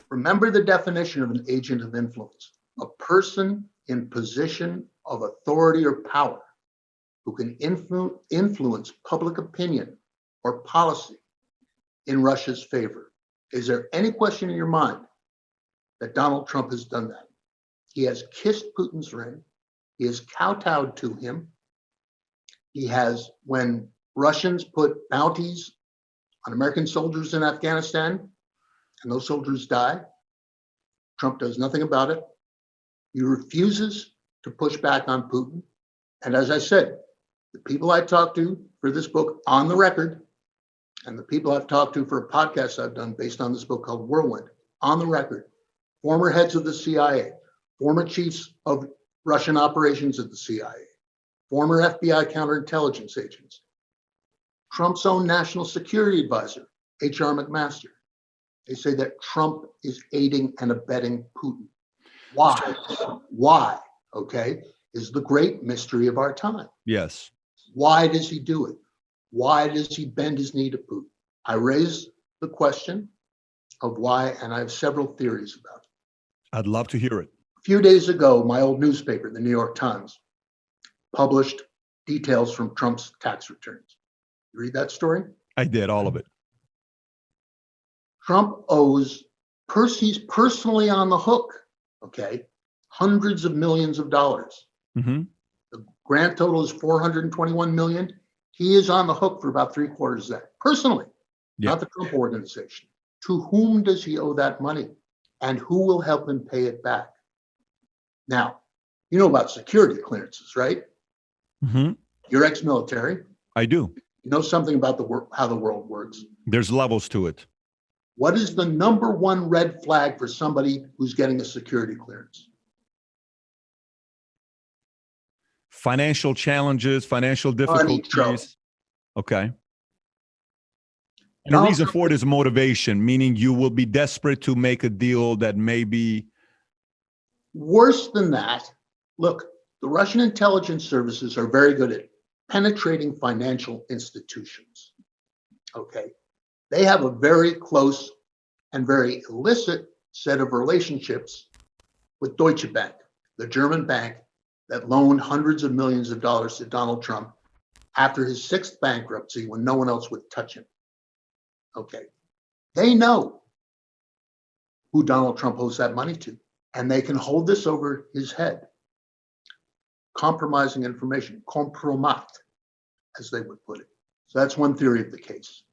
Remember the definition of an agent of influence: a person in position of authority or power who can influence public opinion or policy in Russia's favor. Is there any question in your mind that Donald Trump has done that? He has kissed Putin's ring. He has kowtowed to him. He has, when Russians put bounties on American soldiers in Afghanistan, and those soldiers die, Trump does nothing about it. He refuses to push back on Putin. And as I said, the people I talked to for this book on the record, and the people I've talked to for a podcast I've done based on this book called Whirlwind, on the record, former heads of the CIA, former chiefs of Russian operations at the CIA, former FBI counterintelligence agents, Trump's own national security advisor, H.R. McMaster. They say that Trump is aiding and abetting Putin. Why? Why, okay, is the great mystery of our time. Yes. Why does he do it? Why does he bend his knee to Putin? I raise the question of why, and I have several theories about it. I'd love to hear it. A few days ago, my old newspaper, the New York Times, published details from Trump's tax returns. You read that story? I did, all of it. Trump owes, he's personally on the hook, okay, hundreds of millions of dollars. Mm-hmm. The grand total is $421 million. He is on the hook for about 3/4 of that, personally, not the Trump organization. To whom does he owe that money? And who will help him pay it back? Now, you know about security clearances, right? Mm-hmm. You're ex-military. I do. You know something about how the world works. There's levels to it. What is the number one red flag for somebody who's getting a security clearance? Financial challenges, financial difficulties. Okay. And the reason for it is motivation, meaning you will be desperate to make a deal that may be. Worse than that, look, the Russian intelligence services are very good at penetrating financial institutions. Okay. They have a very close and very illicit set of relationships with Deutsche Bank, the German bank that loaned hundreds of millions of dollars to Donald Trump after his sixth bankruptcy when no one else would touch him. Okay. They know who Donald Trump owes that money to, and they can hold this over his head. Compromising information, compromat, as they would put it. So that's one theory of the case.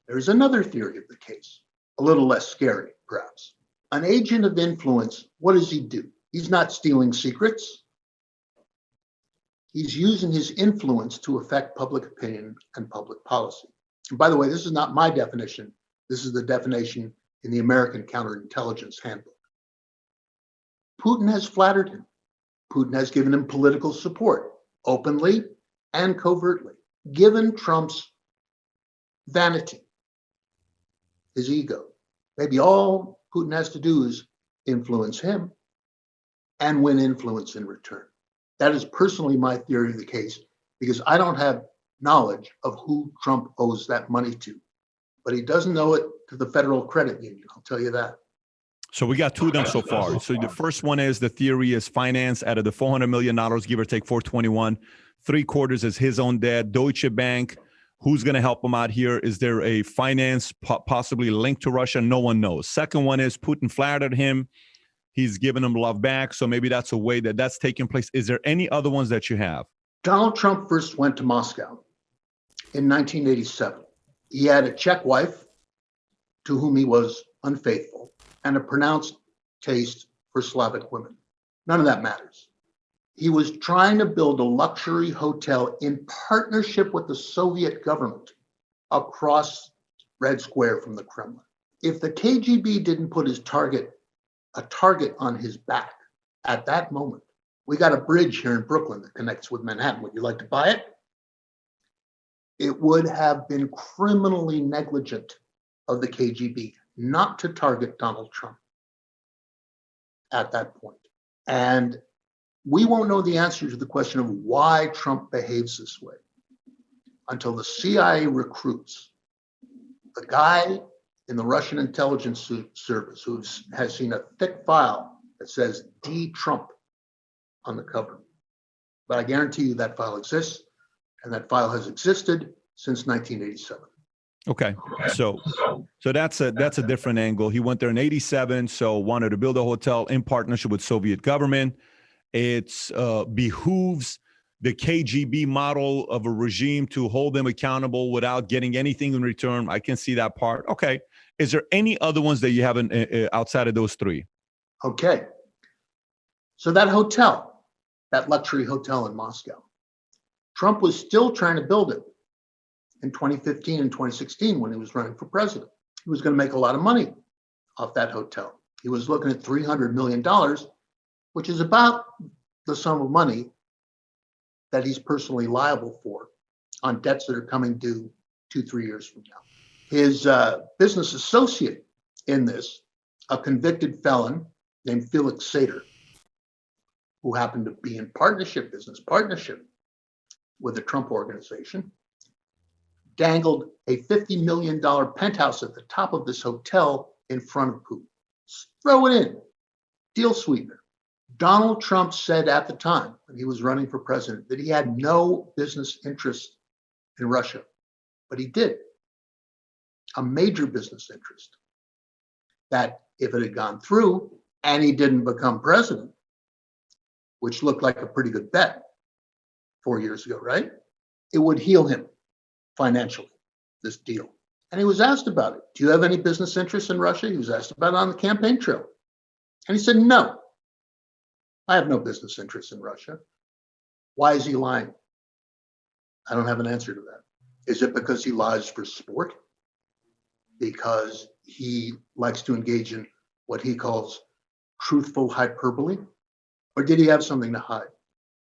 There's another theory of the case, a little less scary, perhaps. An agent of influence, what does he do? He's not stealing secrets. He's using his influence to affect public opinion and public policy. And by the way, this is not my definition. This is the definition in the American Counterintelligence Handbook. Putin has flattered him. Putin has given him political support, openly and covertly. Given Trump's vanity, his ego, maybe all Putin has to do is influence him and win influence in return. That is personally my theory of the case, because I don't have knowledge of who Trump owes that money to, but he doesn't owe it to the Federal Credit Union, I'll tell you that. So we got two of them so far. So the first one is the theory is finance out of the $400 million, give or take 421, 3/4 is his own debt. Deutsche Bank, who's going to help him out here? Is there a finance possibly linked to Russia? No one knows. Second one is Putin flattered him. He's given him love back. So maybe that's a way that that's taking place. Is there any other ones that you have? Donald Trump first went to Moscow in 1987. He had a Czech wife to whom he was unfaithful and a pronounced taste for Slavic women. None of that matters. He was trying to build a luxury hotel in partnership with the Soviet government across Red Square from the Kremlin. If the KGB didn't put a target on his back at that moment, we got a bridge here in Brooklyn that connects with Manhattan. Would you like to buy it? It would have been criminally negligent of the KGB not to target Donald Trump at that point. And we won't know the answer to the question of why Trump behaves this way until the CIA recruits the guy in the Russian intelligence service who has seen a thick file that says D. Trump on the cover. But I guarantee you that file exists, and that file has existed since 1987. Okay, so that's a different angle. He went there in '87, so wanted to build a hotel in partnership with Soviet government. It's behooves the KGB model of a regime to hold them accountable without getting anything in return. I can see that part. Okay, is there any other ones that you haven't outside of those three? Okay, so that hotel, that luxury hotel in Moscow, Trump was still trying to build it in 2015 and 2016 when he was running for president. He was going to make a lot of money off that hotel. He was looking at $300 million, which is about the sum of money that he's personally liable for on debts that are coming due 2-3 years from now. His business associate in this, a convicted felon named Felix Sater, who happened to be in business partnership with the Trump organization, dangled a $50 million penthouse at the top of this hotel in front of Putin. Throw it in, deal sweetener. Donald Trump said at the time when he was running for president that he had no business interest in Russia, but he did. A major business interest that if it had gone through and he didn't become president, which looked like a pretty good bet 4 years ago, right? It would heal him financially, this deal. And he was asked about it. Do you have any business interests in Russia? He was asked about it on the campaign trail. And he said, no, I have no business interests in Russia. Why is he lying? I don't have an answer to that. Is it because he lies for sport? Because he likes to engage in what he calls truthful hyperbole? Or did he have something to hide?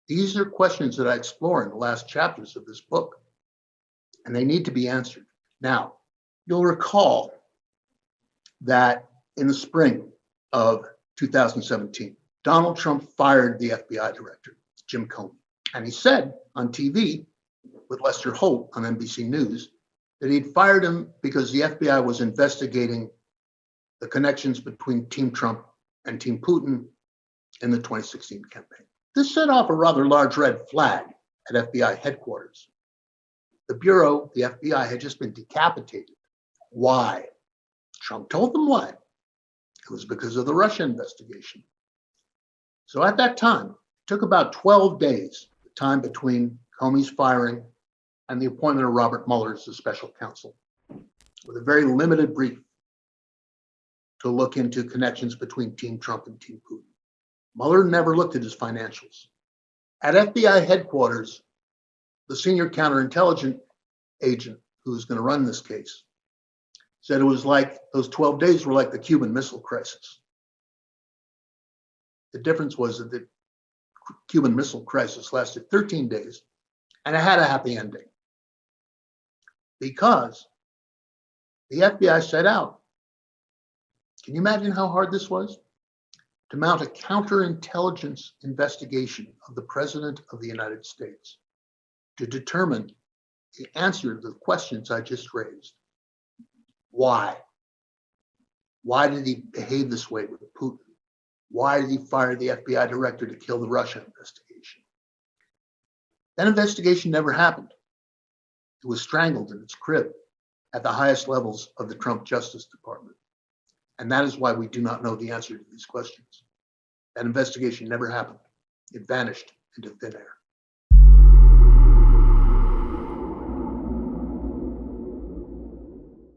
These are questions that I explore in the last chapters of this book, and they need to be answered. Now, you'll recall that in the spring of 2017, Donald Trump fired the FBI director, Jim Comey. And he said on TV with Lester Holt on NBC News that he'd fired him because the FBI was investigating the connections between Team Trump and Team Putin in the 2016 campaign. This set off a rather large red flag at FBI headquarters. The Bureau, the FBI, had just been decapitated. Why? Trump told them why. It was because of the Russia investigation. So at that time, it took about 12 days, the time between Comey's firing and the appointment of Robert Mueller as the special counsel, with a very limited brief to look into connections between Team Trump and Team Putin. Mueller never looked at his financials. At FBI headquarters, the senior counterintelligence agent who was going to run this case said it was like those 12 days were like the Cuban Missile Crisis. The difference was that the Cuban Missile Crisis lasted 13 days and it had a happy ending because the FBI set out. Can you imagine how hard this was? To mount a counterintelligence investigation of the President of the United States to determine the answer to the questions I just raised. Why? Why did he behave this way with Putin? Why did he fire the FBI director to kill the Russia investigation? That investigation never happened. It was strangled in its crib at the highest levels of the Trump Justice Department. And that is why we do not know the answer to these questions. That investigation never happened. It vanished into thin air.